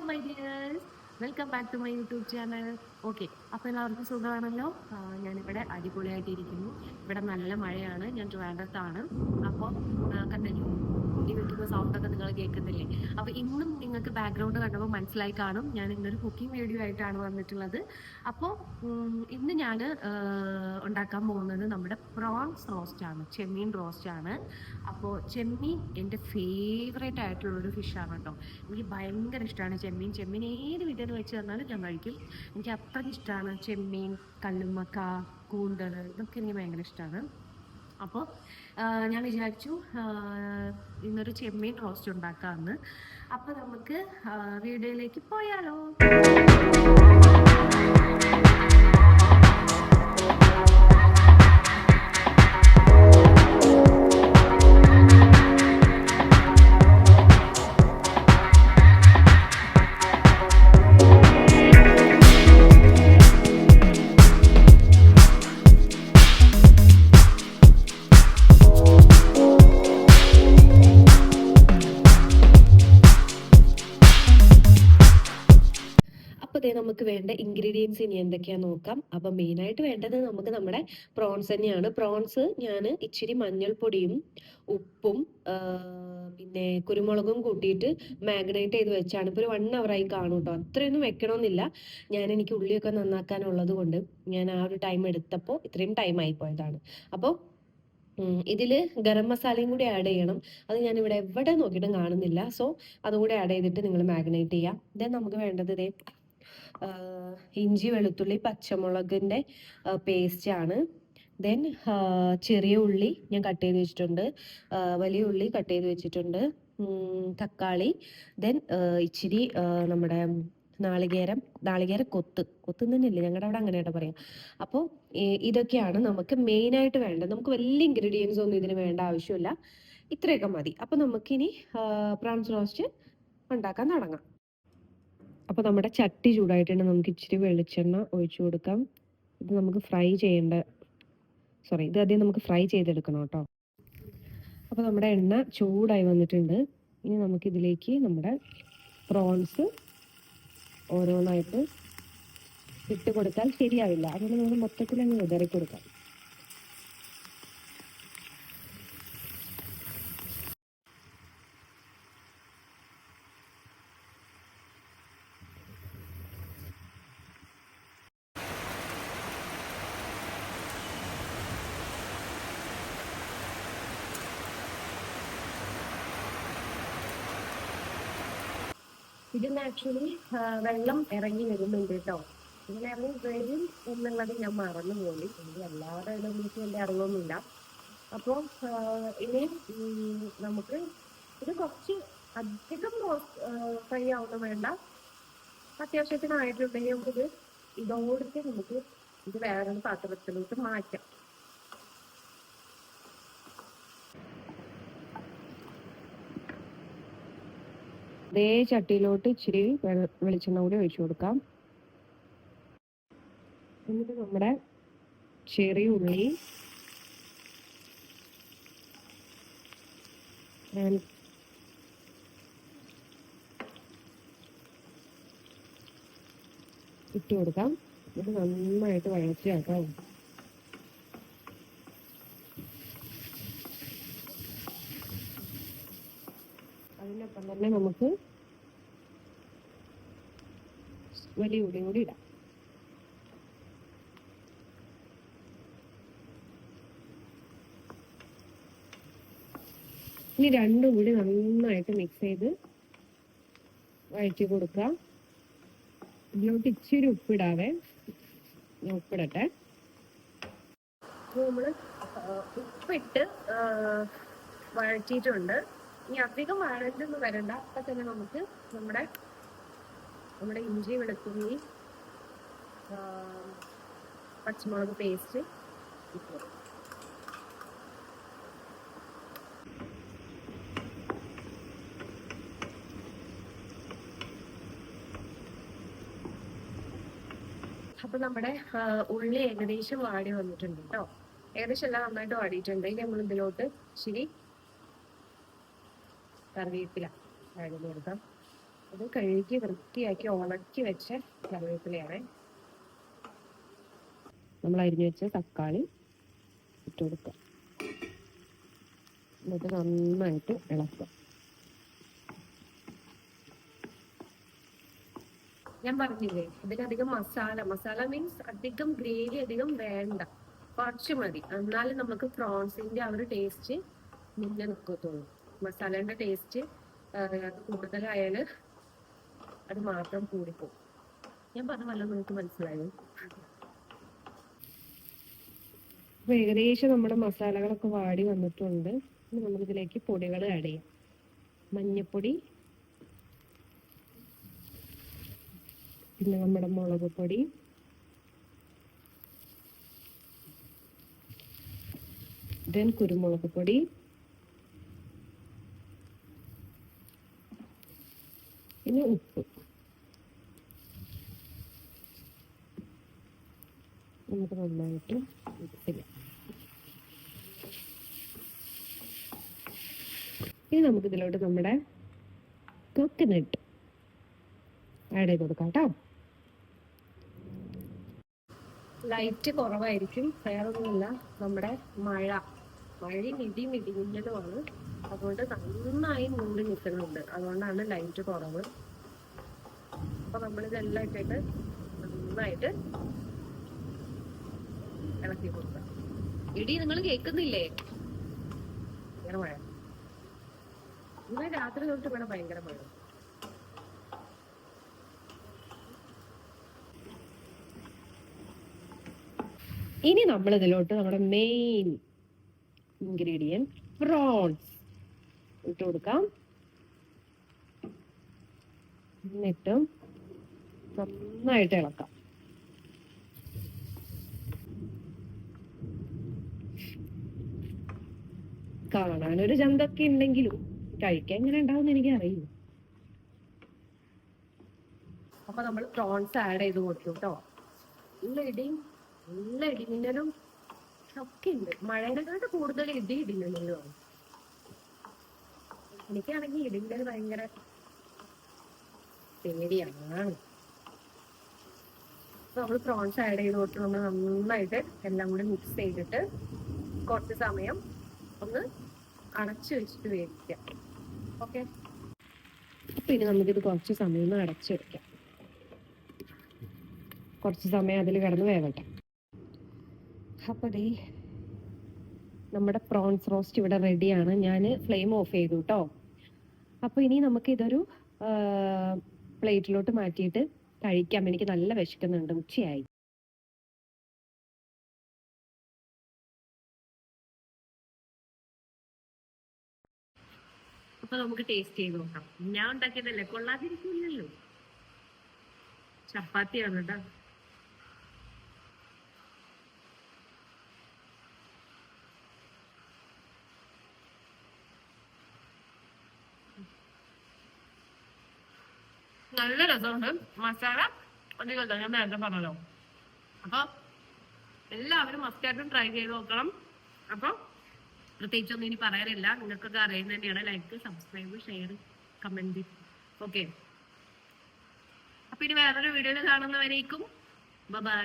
My dears, welcome back to my YouTube channel. Okay, അപ്പോൾ എല്ലാവർക്കും സുഖമാണല്ലോ. ഞാനിവിടെ അടിപൊളിയായിട്ടിരിക്കുന്നു. ഇവിടെ നല്ല മഴയാണ്. ഞാൻ ട്രിവാൻഡ്രത്താണ്. അപ്പോൾ കണ്ടില്ലേ, ഇടി വെക്കുന്ന സൗണ്ടൊക്കെ നിങ്ങൾ കേൾക്കുന്നില്ലേ? അപ്പോൾ ഇന്നും നിങ്ങൾക്ക് ബാക്ക്ഗ്രൗണ്ട് കണ്ടപ്പോൾ മനസ്സിലായി കാണും, ഞാൻ ഇന്നൊരു കുക്കിംഗ് വീഡിയോ ആയിട്ടാണ് വന്നിട്ടുള്ളത്. അപ്പോൾ ഇന്ന് ഞാൻ ഉണ്ടാക്കാൻ പോകുന്നത് നമ്മുടെ പ്രോൺസ് റോസ്റ്റാണ്, ചെമ്മീൻ റോസ്റ്റാണ്. അപ്പോൾ ചെമ്മീൻ എൻ്റെ ഫേവറേറ്റ് ആയിട്ടുള്ളൊരു ഫിഷാണ് കേട്ടോ. എനിക്ക് ഭയങ്കര ഇഷ്ടമാണ് ചെമ്മീൻ. ചെമ്മീൻ ഏത് വീട്ടിൽ വെച്ച് തന്നാലും ഞാൻ കഴിക്കും. എനിക്ക് അത്രയ്ക്ക് ഇഷ്ടമാണ് ചെമ്മീൻ, കല്ലുമ്മക്ക, കൂന്തൽ, ഇതൊക്കെ എനിക്ക് ഭയങ്കര ഇഷ്ടമാണ്. അപ്പോൾ ഞാൻ വിചാരിച്ചു ഇന്നൊരു ചെമ്മീൻ റോസ്റ്റ് ഉണ്ടാക്കാമെന്ന്. അപ്പോൾ നമുക്ക് വീഡിയോയിലേക്ക് പോയാലോ. നമുക്ക് വേണ്ട ഇൻഗ്രീഡിയൻസ് ഇനി എന്തൊക്കെയാണെന്ന് നോക്കാം. അപ്പം മെയിനായിട്ട് വേണ്ടത് നമുക്ക് നമ്മുടെ പ്രോൺസ് തന്നെയാണ്. പ്രോൺസ് ഞാൻ ഇച്ചിരി മഞ്ഞൾപ്പൊടിയും ഉപ്പും പിന്നെ കുരുമുളകും കൂട്ടിയിട്ട് മാഗ്നേറ്റ് ചെയ്ത് വെച്ചാണ്. ഇപ്പോൾ ഒരു 1 hour-ആയി കാണും കേട്ടോ. അത്രയൊന്നും വെക്കണമെന്നില്ല. എനിക്ക് ഉള്ളിയൊക്കെ നന്നാക്കാനുള്ളത് കൊണ്ട് ഞാൻ ആ ഒരു ടൈം എടുത്തപ്പോൾ ഇത്രയും ടൈം ആയിപ്പോയതാണ്. അപ്പോൾ ഇതിൽ ഗരം മസാലയും കൂടി ആഡ് ചെയ്യണം. അത് ഞാനിവിടെ എവിടെ നോക്കിയിട്ടും കാണുന്നില്ല. സോ അതും കൂടി ആഡ് ചെയ്തിട്ട് നിങ്ങൾ മാഗ്നേറ്റ് ചെയ്യാം. ദെൻ നമുക്ക് വേണ്ടത് ഇഞ്ചി വെളുത്തുള്ളി പച്ചമുളകിൻ്റെ പേസ്റ്റാണ്. ദെൻ ചെറിയ ഉള്ളി ഞാൻ കട്ട് ചെയ്ത് വെച്ചിട്ടുണ്ട്, വലിയ ഉള്ളി കട്ട് ചെയ്ത് വെച്ചിട്ടുണ്ട്, തക്കാളി, ദെൻ ഇച്ചിരി നമ്മുടെ നാളികേര കൊത്ത് തന്നെയല്ലേ ഞങ്ങളുടെ അവിടെ അങ്ങനെയായിട്ട് പറയാം. അപ്പോൾ ഇതൊക്കെയാണ് നമുക്ക് മെയിനായിട്ട് വേണ്ടത്. നമുക്ക് വലിയ ഇൻഗ്രീഡിയൻസ് ഒന്നും ഇതിന് വേണ്ട ആവശ്യമില്ല, ഇത്രയൊക്കെ മതി. അപ്പോൾ നമുക്കിനി പ്രോൺസ് റോസ്റ്റ് ഉണ്ടാക്കാൻ തുടങ്ങാം. അപ്പോൾ നമ്മുടെ ചട്ടി ചൂടായിട്ടുണ്ട്. നമുക്ക് ഇച്ചിരി വെളിച്ചെണ്ണ ഒഴിച്ചു കൊടുക്കാം. ഇത് നമുക്ക് ഇത് ആദ്യം നമുക്ക് ഫ്രൈ ചെയ്തെടുക്കണം കേട്ടോ. അപ്പോൾ നമ്മുടെ എണ്ണ ചൂടായി വന്നിട്ടുണ്ട്. ഇനി നമുക്കിതിലേക്ക് നമ്മുടെ പ്രോൺസ് ഓരോന്നായിട്ട് ഇട്ട് കൊടുത്താൽ ശരിയാവില്ല. അതുകൊണ്ട് നമുക്ക് മൊത്തത്തിൽ അങ്ങ് വിതറി കൊടുക്കാം. ഇതിന് ആക്ച്വലി വെള്ളം ഇറങ്ങി വരുന്നുണ്ട് കേട്ടോ. ഇങ്ങനെ ഇറങ്ങി വരും എന്നുള്ളത് ഞാൻ മറന്നു പോയി. എനിക്ക് അല്ലാതെ ഇതിലേക്ക് വലിയ അറിവൊന്നുമില്ല. അപ്പോൾ ഇനി നമുക്ക് ഇത് കുറച്ച് അധികം ഫ്രൈ ആവുന്ന വേണ്ട. അത്യാവശ്യത്തിനായിട്ടുണ്ടെങ്കിൽ നമുക്കിത് ഇതോടൊക്കെ നമുക്ക് ഇത് വേറൊരു പാത്രത്തിലോട്ട് മാറ്റാം. അതേ ചട്ടിയിലോട്ട് ഇച്ചിരി വെളിച്ചെണ്ണ കൂടി ഒഴിച്ചു കൊടുക്കാം. എന്നിട്ട് നമ്മുടെ ചെറിയ ഉള്ളി ഇട്ട് കൊടുക്കാം. ഇത് നന്നായിട്ട് വഴറ്റിയാക്കാം. അതിനൊപ്പം തന്നെ നമുക്ക് വലിയ ഉള്ളി കൂടി ഇടാം. ഇനി രണ്ടും കൂടി നന്നായിട്ട് മിക്സ് ചെയ്ത് വഴറ്റി കൊടുക്കാം. ഇതിലോട്ട് ഇച്ചിരി ഉപ്പിടാവേ, ഉപ്പിടട്ടെ. നമ്മൾ ഉപ്പിട്ട് വഴറ്റിയിട്ടുണ്ട്. ഇനി അധികം വഴറ്റൊന്നും വരണ്ട. അപ്പൊ തന്നെ നമുക്ക് നമ്മുടെ ഇഞ്ചി വെളുത്തുള്ളി പച്ചമുളക് പേസ്റ്റ് ഇട്ടു. അപ്പൊ നമ്മുടെ ഉള്ളി ഏകദേശം വാടി വന്നിട്ടുണ്ട് കേട്ടോ. ഏകദേശം എല്ലാം നന്നായിട്ട് വാടിയിട്ടുണ്ട്. ഇനി നമ്മൾ ഇതിലോട്ട് ഇച്ചിരി കറിവേപ്പില ആഡ് ചെയ്ത് കൊടുക്കാം. അത് കഴുകി വൃത്തിയാക്കി ഉണക്കി വെച്ച കറിവേപ്പിലയാണ്. നമ്മൾ അരിഞ്ഞു വെച്ച തക്കാളി ഇട്ട് കൊടുക്കുക. എന്നിട്ട് നന്നായിട്ട് ഇളക്കുക. ഞാൻ പറഞ്ഞില്ലേ ഇതിലധികം മസാല മീൻസ് അധികം ഗ്രേവി അധികം വേണ്ട, കുറച്ച് മതി. എന്നാലും നമുക്ക് പ്രോൺസിന്റെ ആ ഒരു ടേസ്റ്റ് മുന്നേ നിൽക്കത്തുള്ളൂ. മസാലേന്റെ ടേസ്റ്റ് കൂടുതലായാൽ അത് മാത്രം കൂടിപ്പോകും. ഞാൻ പറഞ്ഞ വല്ലതും നിങ്ങൾക്ക് മനസ്സിലായോ? അപ്പൊ ഏകദേശം നമ്മുടെ മസാലകളൊക്കെ വാടി വന്നിട്ടുണ്ട്. നമുക്കിതിലേക്ക് പൊടികൾ ആഡ് ചെയ്യാം. മഞ്ഞപ്പൊടി, പിന്നെ നമ്മുടെ മുളക് പൊടി, ദെൻ കുരുമുളക് പൊടി, പിന്നെ ഉപ്പ്. നമുക്ക് നന്നായിട്ട് മിക്സ് ചെയ്യാം. ഇനി നമുക്ക് ഇതിലോട്ട് നമ്മുടെ കോക്കനട്ട് ആഡ് ചെയ്ത് കൊടുക്കാം കേട്ടോ. ലൈറ്റ് കുറവായിരിക്കും, വേറൊന്നുമില്ല, നമ്മുടെ മഴയും ഇടിമിന്നലുമാണ്. അതുകൊണ്ട് നന്നായി മൂടി നിൽക്കുന്നുണ്ട്, അതുകൊണ്ടാണ് ലൈറ്റ് കുറവ്. അപ്പൊ നമ്മളിതെല്ലാം ഇട്ടിട്ട് നന്നായിട്ട് ഇളക്കി കൊടുക്കാം. ഇടി നിങ്ങൾ കേൾക്കുന്നില്ലേ? ഭയങ്കര മഴ. ഇന്ന് രാത്രി തൊട്ട് ഇവിടെ ഭയങ്കര മഴ. ഇനി നമ്മൾ ഇതിലോട്ട് നമ്മുടെ മെയിൻ ഇൻഗ്രീഡിയന്റ് പ്രോൺസ് ഇട്ട് കൊടുക്കാം. എന്നിട്ട് നന്നായിട്ട് ഇളക്കാം. കാണാനൊരു ചന്തൊക്കെ ഉണ്ടെങ്കിലും കഴിക്കാൻ എങ്ങനെ ഉണ്ടാവും എനിക്ക് അറിയില്ല. അപ്പൊ നമ്മൾ പ്രോൺസ് ആഡ് ചെയ്ത് കൊടുത്തു കേട്ടോ. നല്ല ഇടിമിന്നലും ഒക്കെ ഉണ്ട്. മഴേനെക്കാട്ട് കൂടുതൽ ഇടിമിന്നലുമാണ്. എനിക്കാണെങ്കിൽ ഇടിമിന്നൽ ഭയങ്കര പേടിയാണ്. നമ്മൾ പ്രോൺസ് ആഡ് ചെയ്ത് കൊടുത്ത് നമ്മൾ നന്നായിട്ട് എല്ലാം കൂടി മിക്സ് ചെയ്തിട്ട് കുറച്ച് സമയം ഒന്ന് അടച്ചു വെച്ചിട്ട് വേവിക്കാം. ഓക്കെ, അപ്പൊ ഇനി നമുക്കിത് കുറച്ച് സമയം ഒന്ന് അടച്ചു വെക്കാം. കുറച്ച് സമയം അതിൽ കിടന്ന് വേവട്ടെ. അപ്പൊ നമ്മുടെ പ്രോൺസ് റോസ്റ്റ് ഇവിടെ റെഡിയാണ്. ഞാൻ ഫ്ലെയിം ഓഫ് ചെയ്തു കേട്ടോ. അപ്പൊ ഇനി നമുക്ക് ഇതൊരു പ്ലേറ്റിലോട്ട് മാറ്റിയിട്ട് കഴിക്കാം. എനിക്ക് നല്ല വിശക്കുന്നുണ്ട്, ഉച്ചയായി. അപ്പൊ നമുക്ക് ടേസ്റ്റ് ചെയ്ത് നോക്കാം. ഞാൻ ഉണ്ടാക്കിയതല്ലേ, കൊള്ളാതിരിക്കില്ലല്ലോ. ചപ്പാത്തിയാണ് കേട്ടോ. നല്ല രസമുണ്ട്. മസാല അധികം ഞാൻ നേരത്തെ പറഞ്ഞല്ലോ. അപ്പൊ എല്ലാവരും മസ്റ്റായിട്ടും ട്രൈ ചെയ്ത് നോക്കണം. അപ്പൊ പ്രത്യേകിച്ചൊന്നും ഇനി പറയാനില്ല, നിങ്ങൾക്കൊക്കെ അറിയുന്നത് തന്നെയാണ്. Like, subscribe, share, comment. Okay, അപ്പൊ ഇനി വേറൊരു വീഡിയോയിൽ കാണുന്നവരേക്കും ബൈ.